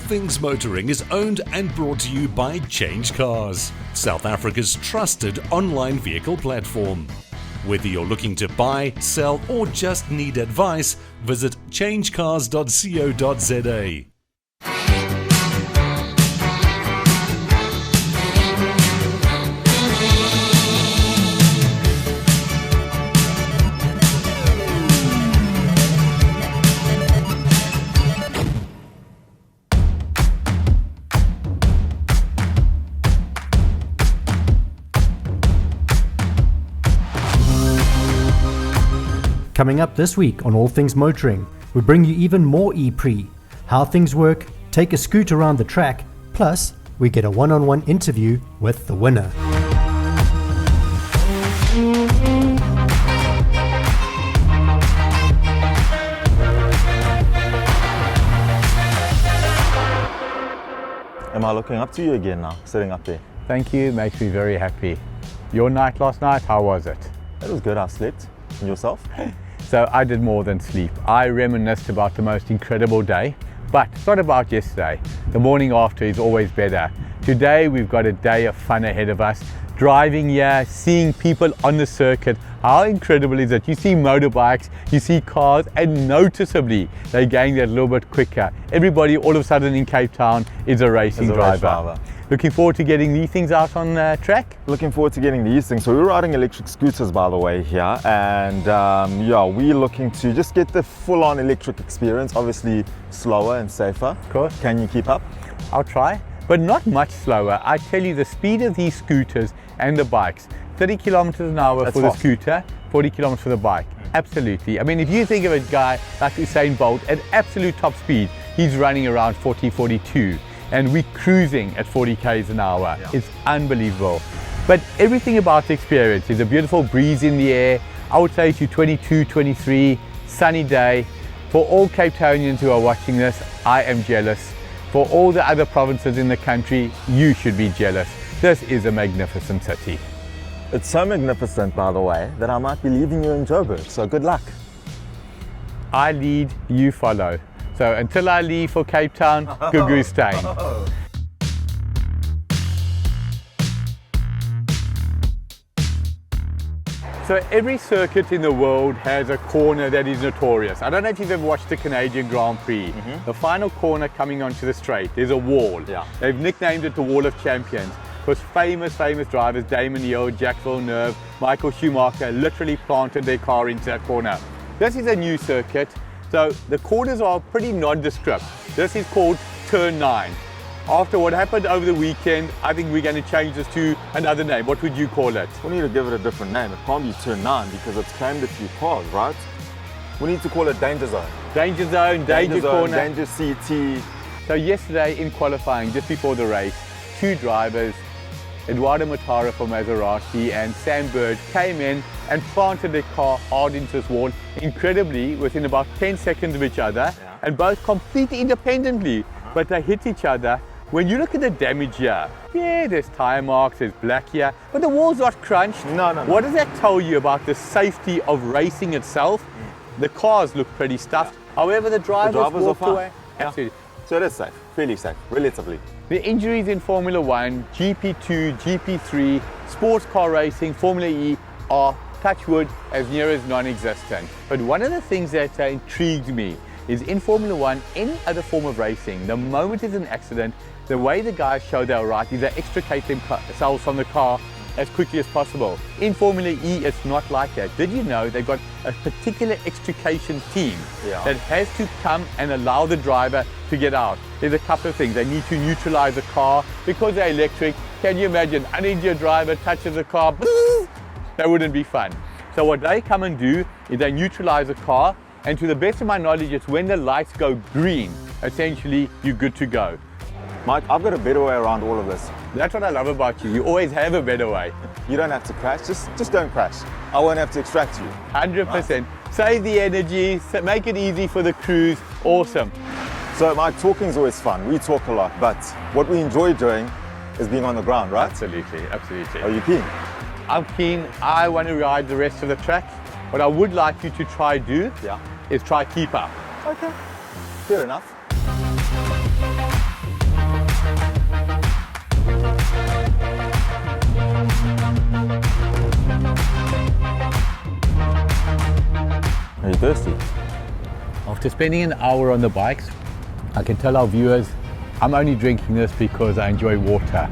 Things Motoring is owned and brought to you by CHANGECARS, South Africa's trusted online vehicle platform. Whether you're looking to buy, sell, or just need advice, visit changecars.co.za. Coming up this week on All Things Motoring, we bring you even more E-Prix, how things work, take a scoot around the track, plus we get a one-on-one interview with the winner. Am I looking up to you again now, sitting up there? Thank you, makes me very happy. Your night last night, how was it? It was good, I slept. And yourself? So I did more than sleep. I reminisced about the most incredible day, but it's not about yesterday. The morning after is always better. Today we've got a day of fun ahead of us. Driving here, seeing people on the circuit. How incredible is it? You see motorbikes, you see cars, and noticeably they're going that little bit quicker. Everybody all of a sudden in Cape Town is a racing driver. Looking forward to getting these things out on track? Looking forward to getting these things. So we're riding electric scooters, by the way, here. And yeah, we're looking to just get the full-on electric experience, obviously slower and safer. Of course. Can you keep up? I'll try, but not much slower. I tell you, the speed of these scooters and the bikes, 30 kilometers an hour for the scooter, 40 kilometers for the bike. Absolutely. I mean, if you think of a guy like Usain Bolt at absolute top speed, he's running around 40, 42. And we're cruising at 40 k's an hour. Yeah. It's unbelievable. But everything about the experience is a beautiful breeze in the air. I would say to 22, 23, sunny day. For all Cape Townians who are watching this, I am jealous. For all the other provinces in the country, you should be jealous. This is a magnificent city. It's so magnificent, by the way, that I might be leaving you in Joburg, so good luck. I lead, you follow. So until I leave for Cape Town, Gugu staying. So every circuit in the world has a corner that is notorious. I don't know if you've ever watched the Canadian Grand Prix. The final corner coming onto the straight, there's a wall. Yeah. They've nicknamed it the Wall of Champions because famous drivers, Damon Hill, Jacques Villeneuve, Michael Schumacher, literally planted their car into that corner. This is a new circuit. So the corners are pretty nondescript. This is called Turn 9. After what happened over the weekend, I think we're going to change this to another name. What would you call it? We need to give it a different name. It can't be Turn 9 because it's claimed a few cars, right? We need to call it Danger Zone. Danger Zone, Danger Corner. Danger CT. So yesterday in qualifying, just before the race, two drivers, Eduardo Matara from Maserati and Sam Bird, came in and planted their car hard into this wall, incredibly within about 10 seconds of each other, and both completely independently, but they hit each other. When you look at the damage here, yeah, there's tire marks, there's black here, but the wall's not crunched. No. What does that tell you about the safety of racing itself? The cars look pretty stuffed. However, the drivers walked away. Absolutely. So it is safe, fairly safe, relatively. The injuries in Formula 1, GP2, GP3, sports car racing, Formula E are, touch wood, as near as non-existent. But one of the things that intrigued me is in Formula 1, any other form of racing, the moment there's an accident, the way the guys show they're right is they extricate themselves from the car as quickly as possible. In Formula E, it's not like that. Did you know they've got a particular extrication team that has to come and allow the driver to get out? There's a couple of things. They need to neutralize the car because they're electric. Can you imagine? Uninjured driver touches the car, that wouldn't be fun. So what they come and do is they neutralize the car, and to the best of my knowledge, it's when the lights go green, essentially you're good to go. Mike, I've got a better way around all of this. That's what I love about you. You always have a better way. You don't have to crash, just don't crash. I won't have to extract you. 100%. Nice. Save the energy, make it easy for the cruise. Awesome. So Mike, talking's always fun. We talk a lot, but what we enjoy doing is being on the ground, right? Absolutely. Are you keen? I'm keen. I want to ride the rest of the track. What I would like you to try do is try keep up. Okay, fair enough. thirsty. After spending an hour on the bikes, I can tell our viewers I'm only drinking this because I enjoy water.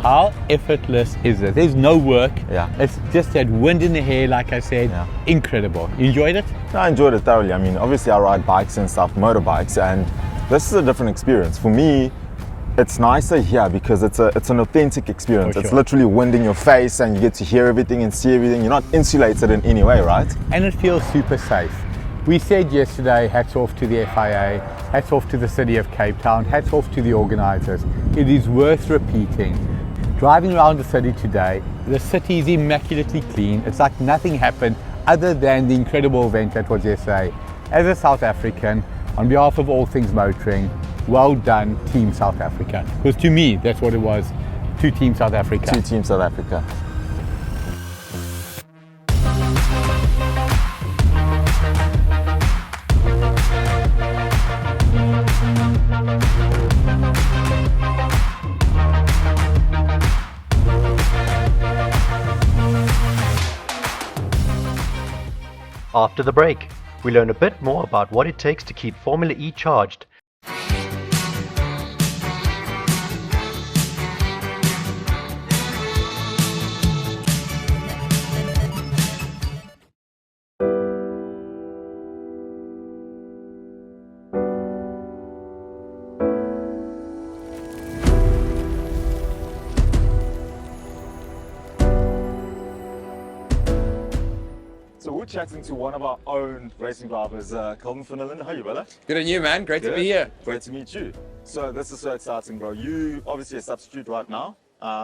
How effortless is it? There's no work. Yeah. It's just that wind in the hair, like I said, Yeah. incredible. You enjoyed it? I enjoyed it thoroughly. I mean, obviously I ride bikes and stuff, motorbikes, and this is a different experience. For me, it's nicer here because it's an authentic experience. For It's sure. literally wind in your face and you get to hear everything and see everything. You're not insulated in any way, right? And it feels super safe. We said yesterday, hats off to the FIA, hats off to the City of Cape Town, hats off to the organisers. It is worth repeating. Driving around the city today, the city is immaculately clean. It's like nothing happened other than the incredible event that was yesterday. As a South African, on behalf of All Things Motoring, well done, Team South Africa. Because to me, that's what it was, to Team South Africa. To Team South Africa. After the break, we learn a bit more about what it takes to keep Formula E charged. So we're chatting to one of our own racing drivers, Calvin van der Linden. How are you, brother? Good on you, man. Great to Good. be here. Great to meet you. So this is so exciting, bro. You obviously a substitute right now.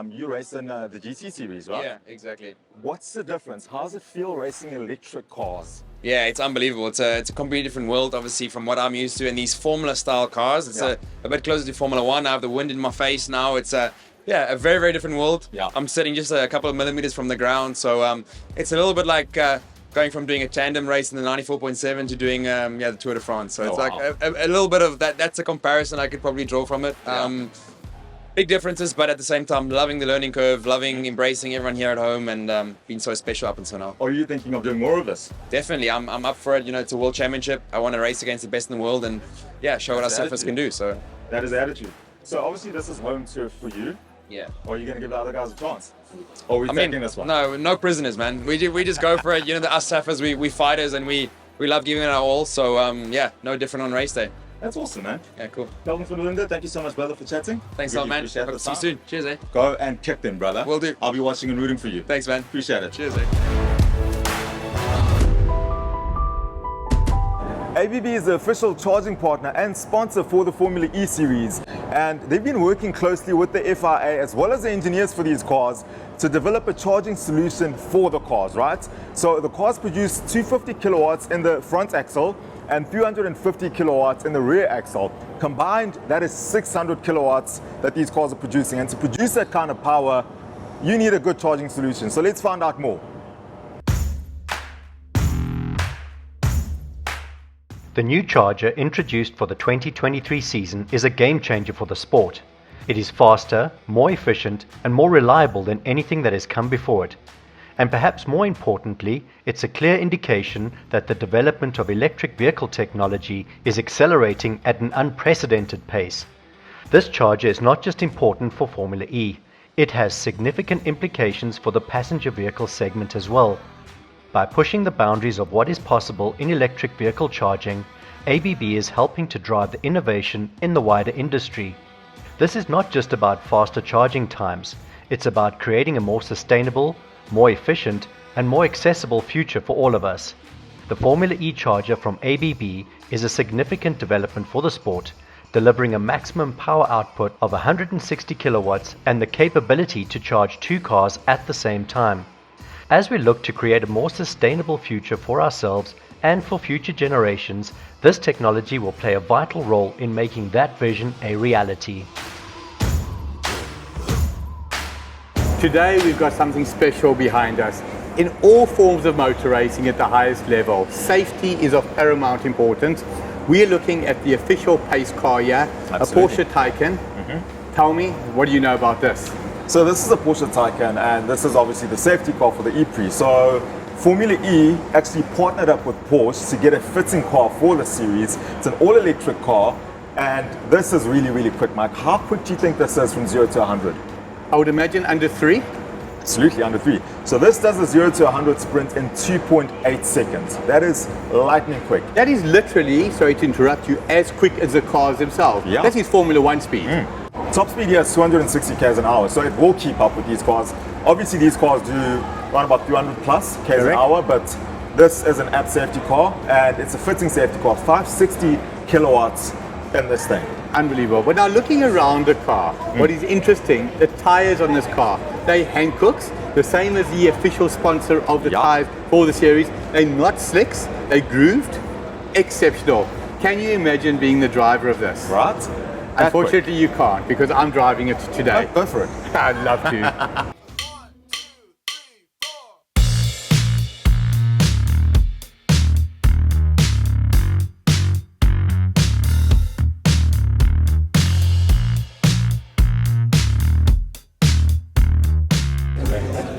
You race in the GT series, right? Yeah, exactly. What's the difference? How does it feel racing electric cars? Yeah, it's unbelievable. It's a completely different world, obviously, from what I'm used to in these Formula style cars. It's Yeah. a bit closer to Formula One. I have the wind in my face now. It's a very, very different world. Yeah. I'm sitting just a couple of millimeters from the ground, so it's a little bit like going from doing a tandem race in the 94.7 to doing the Tour de France. So Oh, it's wow. like a little bit of that. That's a comparison I could probably draw from it. Big differences, but at the same time, loving the learning curve, loving embracing everyone here at home, and being so special up until now. Are you thinking of doing more of this? Definitely, I'm up for it. You know, it's a world championship. I want to race against the best in the world, and show what our That's the surfers can do. So That is the attitude. So obviously this is home turf for you. yeah. Or are you going to give the other guys a chance? Or are we I mean, taking this one? no prisoners, man. We just go for it. You know, the us surfers, we fighters, and we love giving it our all. So no different on race day. That's awesome, man. Yeah, cool. Calvin van der Linden, thank you so much, brother, for chatting. Thanks a lot, Really man. appreciate Hope the to see you time. soon. Cheers, eh? Go and kick them, brother. Will do. I'll be watching and rooting for you. Thanks, man. Appreciate it. Cheers, eh? ABB is the official charging partner and sponsor for the Formula E series, and they've been working closely with the FIA as well as the engineers for these cars to develop a charging solution for the cars, right? So the cars produce 250 kilowatts in the front axle and 350 kilowatts in the rear axle. Combined, that is 600 kilowatts that these cars are producing, and to produce that kind of power, you need a good charging solution. So let's find out more. The new charger introduced for the 2023 season is a game changer for the sport. It is faster, more efficient, and more reliable than anything that has come before it. And perhaps more importantly, it's a clear indication that the development of electric vehicle technology is accelerating at an unprecedented pace. This charger is not just important for Formula E, it has significant implications for the passenger vehicle segment as well. By pushing the boundaries of what is possible in electric vehicle charging, ABB is helping to drive the innovation in the wider industry. This is not just about faster charging times, it's about creating a more sustainable, more efficient, and more accessible future for all of us. The Formula E charger from ABB is a significant development for the sport, delivering a maximum power output of 160 kilowatts and the capability to charge 2 cars at the same time. As we look to create a more sustainable future for ourselves and for future generations, this technology will play a vital role in making that vision a reality. Today we've got something special behind us. In all forms of motor racing at the highest level, safety is of paramount importance. We are looking at the official pace car here, Absolutely. a Porsche Taycan. Tell me, what do you know about this? So this is a Porsche Taycan, and this is obviously the safety car for the E-Prix. So Formula E actually partnered up with Porsche to get a fitting car for the series. It's an all-electric car, and this is really, really quick, Mike. How quick do you think this is from 0 to 100? I would imagine under 3. Absolutely, under 3. So this does a 0 to 100 sprint in 2.8 seconds. That is lightning quick. That is literally, sorry to interrupt you, as quick as the cars themselves. Yeah. That is Formula One speed. Top speed here is 260 k's an hour, so it will keep up with these cars. Obviously, these cars do around about 300 plus k's an hour, but this is an app safety car, and it's a fitting safety car. 560 kilowatts in this thing. Unbelievable. But now looking around the car, what is interesting, the tires on this car, they Hancocks, the same as the official sponsor of the tires for the series. They're not slicks, they're grooved. Exceptional. Can you imagine being the driver of this? Right? Unfortunately, you can't, because I'm driving it today. Go for it. I'd love to.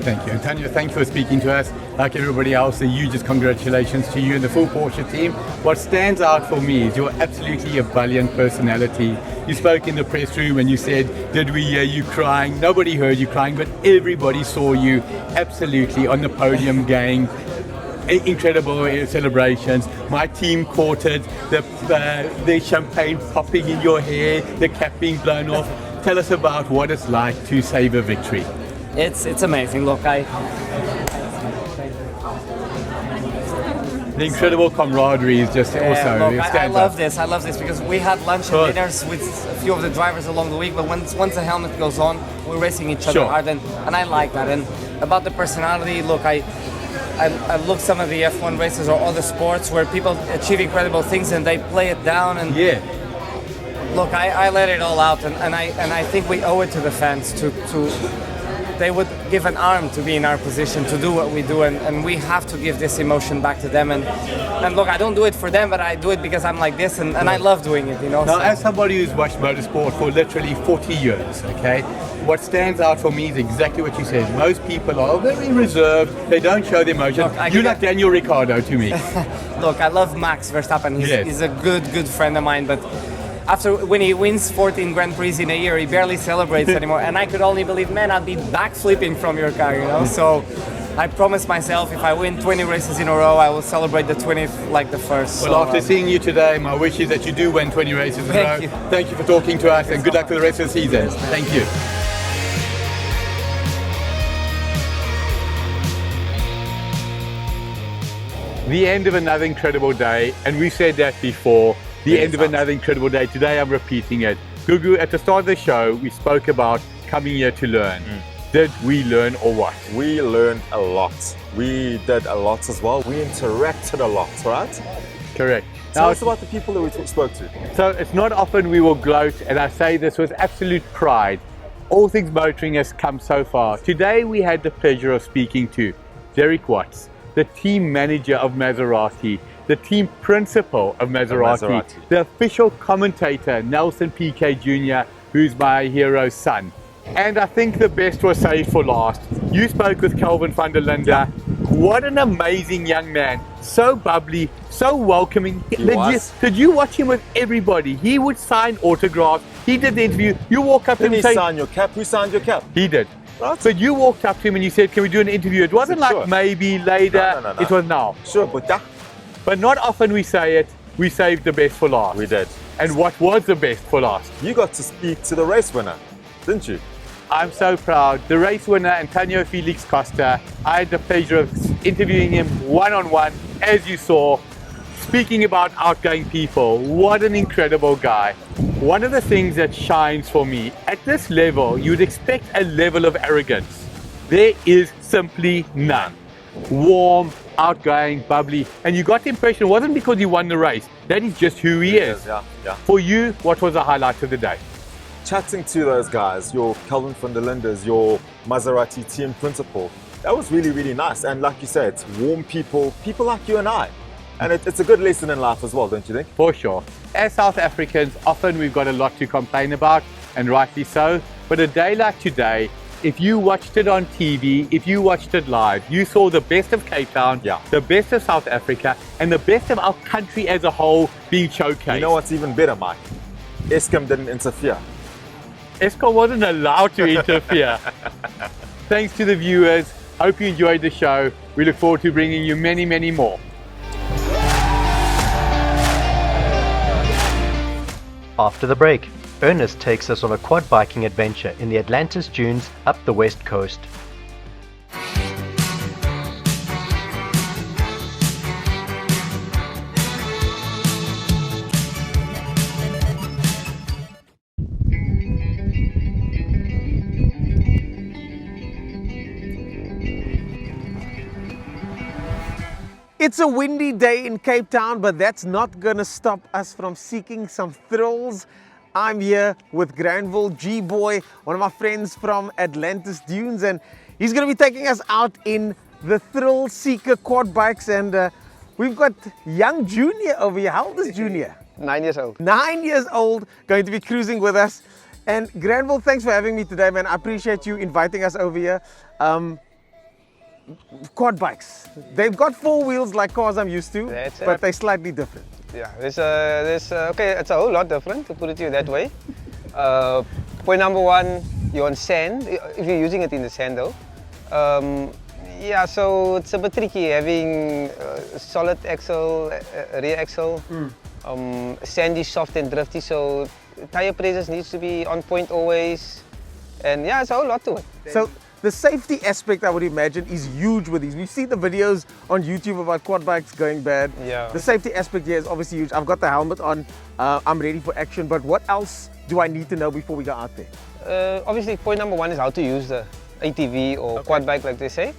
Thank you. Antonio, thank you for speaking to us. Like everybody else, the hugest congratulations to you and the full Porsche team. What stands out for me is you're absolutely a brilliant personality. You spoke in the press room and you said, did we hear you crying? Nobody heard you crying, but everybody saw you absolutely on the podium going. Incredible celebrations. My team caught it, the champagne popping in your hair, the cap being blown off. Tell us about what it's like to save a victory. It's amazing. Look, the incredible camaraderie is just also. Look, I love this. I love this because we had lunch and dinners with a few of the drivers along the week. But once the helmet goes on, we're racing each other hard, and I like that. And about the personality, look, I look some of the F1 races or other sports where people achieve incredible things and they play it down. And look, I let it all out, and I think we owe it to the fans to they would give an arm to be in our position to do what we do, and we have to give this emotion back to them. And look, I don't do it for them, but I do it because I'm like this, and I love doing it, you know. Now, as somebody who's watched motorsport for literally 40 years, okay, what stands out for me is exactly what you said. Most people are very reserved, they don't show their emotion. Look, you're like Daniel Ricciardo to me. Look, I love Max Verstappen, he's a good friend of mine, but when he wins 14 Grand Prix in a year, he barely celebrates anymore. And I could only believe, man, I'd be backflipping from your car, you know? So I promised myself if I win 20 races in a row, I will celebrate the 20th like the first. Well, after seeing you today, my wish is that you do win 20 races in a row. Thank you for talking to us, and good luck for the rest of the season. Thank you. The end of another incredible day, and we said that before. The end of another incredible day. Today I'm repeating it. Gugu, at the start of the show, we spoke about coming here to learn. Did we learn or what? We learned a lot. We did a lot as well. We interacted a lot, right? Correct. Tell us about the people that we spoke to. So it's not often we will gloat, and I say this with absolute pride. All Things Motoring has come so far. Today we had the pleasure of speaking to Derek Watts, the team manager of Maserati, the team principal of Maserati, the official commentator, Nelson PK Jr., who's my hero's son. And I think the best was saved for last. You spoke with Kelvin van der Linde. What an amazing young man. So bubbly, so welcoming. Did you watch him with everybody? He would sign autographs. He did the interview. You walk up to him and say, sign your cap? Who signed your cap? He did. Right. But you walked up to him and you said, can we do an interview? It wasn't like maybe later. No. It was now. Sure, but not often we say it. We saved the best for last. We did. And what was the best for last? You got to speak to the race winner, didn't you? I'm so proud. The race winner, Antonio Felix Costa. I had the pleasure of interviewing him one-on-one, as you saw. Speaking about outgoing people, what an incredible guy. One of the things that shines for me, at this level, you'd expect a level of arrogance. There is simply none. Warm, outgoing, bubbly, and you got the impression it wasn't because he won the race. That is just who he is. Yeah. For you, what was the highlight of the day? Chatting to those guys, your Kelvin van der Linde's, your Maserati team principal, that was really, really nice. And like you said, it's warm people like you and I. And it's a good lesson in life as well, don't you think? For sure. As South Africans, often we've got a lot to complain about, and rightly so. But a day like today if you watched it on TV, if you watched it live, you saw the best of Cape Town, the best of South Africa, and the best of our country as a whole being showcased. You know what's even better, Mike? Eskom didn't interfere. Eskom wasn't allowed to interfere. Thanks to the viewers. Hope you enjoyed the show. We look forward to bringing you many, many more. After the break, Ernest takes us on a quad biking adventure in the Atlantis Dunes up the west coast. It's a windy day in Cape Town, but that's not going to stop us from seeking some thrills. I'm here with Granville G-Boy, one of my friends from Atlantis Dunes, and he's going to be taking us out in the Thrill Seeker quad bikes. And we've got young Junior over here. How old is Junior? 9 years old. 9 years old, going to be cruising with us. And Granville, thanks for having me today, man. I appreciate you inviting us over here. Quad bikes, they've got four wheels like cars I'm used to, but they're slightly different. Yeah, okay, it's a whole lot different, to put it to you that way. Point number one, you're on sand, if you're using it in the sand though. Yeah, so it's a bit tricky having solid axle, rear axle, sandy, soft and drifty, so tire pressures needs to be on point always, and yeah, it's a whole lot to it. So the safety aspect, I would imagine, is huge with these. We've seen the videos on YouTube about quad bikes going bad. Yeah. The safety aspect here is obviously huge. I've got the helmet on, I'm ready for action, but what else do I need to know before we go out there? Obviously, point number one is how to use the ATV or quad bike, like they say,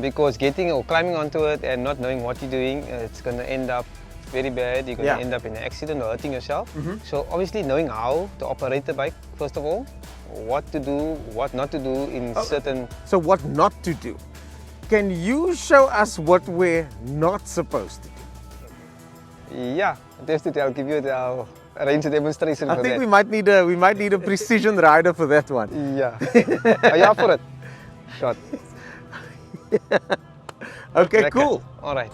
because getting or climbing onto it and not knowing what you're doing, it's going to end up very bad. You're going to end up in an accident or hurting yourself. So obviously knowing how to operate the bike, first of all, what to do, what not to do in certain... So what not to do. Can you show us what we're not supposed to do? Yeah, definitely. I'll give you the arrange a demonstration I for think that. we might need a precision rider for that one. Yeah. Are you up for it? Shot. Okay, cool. All right.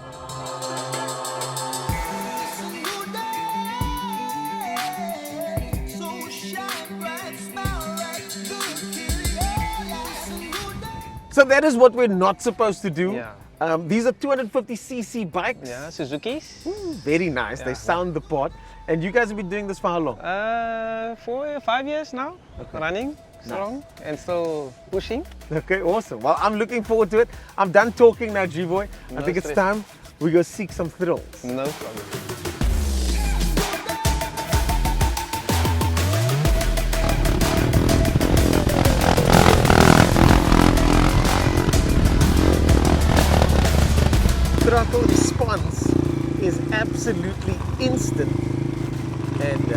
So that is what we're not supposed to do. Yeah. These are 250cc bikes. Yeah, Suzuki's. Very nice. They sound the part. And you guys have been doing this for how long? 4 or 5 years now. Running strong and still pushing. Okay, awesome. Well, I'm looking forward to it. I'm done talking now, G-Boy. I think it's time we go seek some thrills. No problem. Throttle response is absolutely instant, and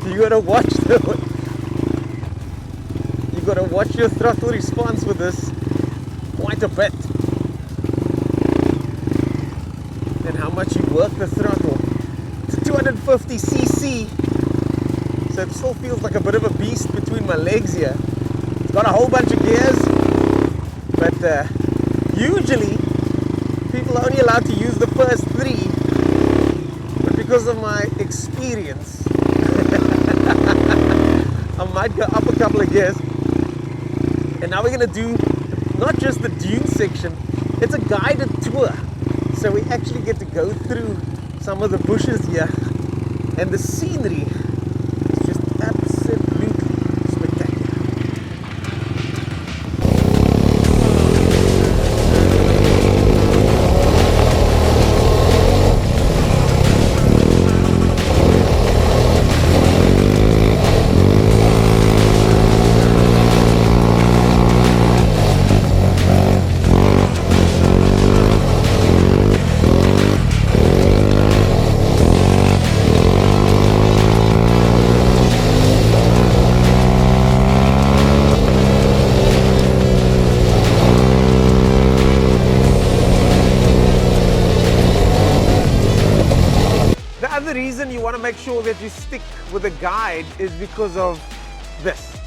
you gotta watch your throttle response with this quite a bit, and how much you work the throttle. It's a 250cc, so it still feels like a bit of a beast between my legs here. It's got a whole bunch of gears. But usually people are only allowed to use the first 3, but because of my experience, I might go up a couple of gears. And now we're going to do not just the dune section, it's a guided tour. So we actually get to go through some of the bushes here, and the scenery is just absolutely spectacular. The reason you want to make sure that you stick with a guide is because of this.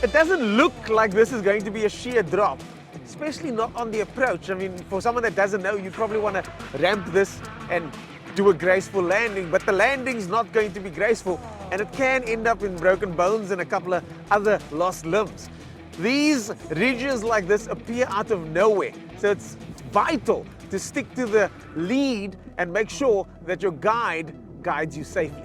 It doesn't look like this is going to be a sheer drop, especially not on the approach. I mean, for someone that doesn't know, you probably want to ramp this and do a graceful landing, but the landing's not going to be graceful, and it can end up in broken bones and a couple of other lost limbs. These ridges like this appear out of nowhere, so it's vital to stick to the lead and make sure that your guide guides you safely.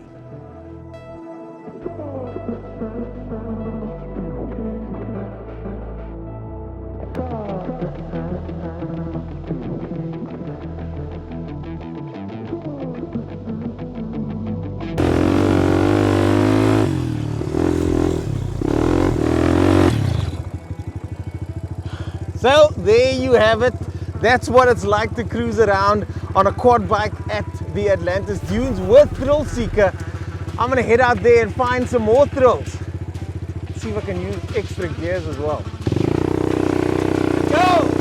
So there you have it. That's what it's like to cruise around on a quad bike at the Atlantis Dunes with Thrill Seeker. I'm gonna head out there and find some more thrills. See if I can use extra gears as well. Go!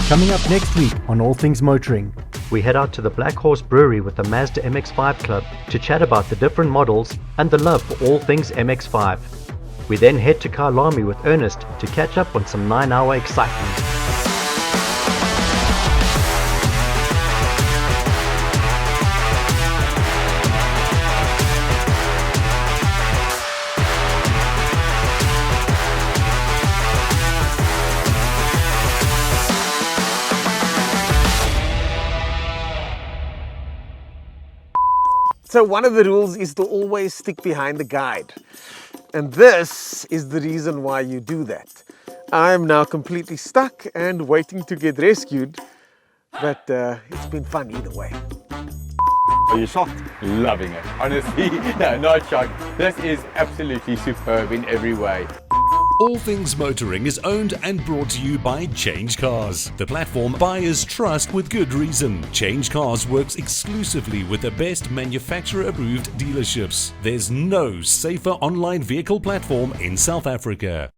Coming up next week on All Things Motoring, we head out to the Black Horse Brewery with the Mazda MX-5 Club to chat about the different models and the love for all things MX-5. We then head to Kyalami with Ernest to catch up on some 9-hour excitement. So one of the rules is to always stick behind the guide. And this is the reason why you do that. I'm now completely stuck and waiting to get rescued, but it's been fun either way. Are you shocked? Loving it. Honestly, no, not shocked. This is absolutely superb in every way. All Things Motoring is owned and brought to you by CHANGECARS, the platform buyers trust with good reason. CHANGECARS works exclusively with the best manufacturer-approved dealerships. There's no safer online vehicle platform in South Africa.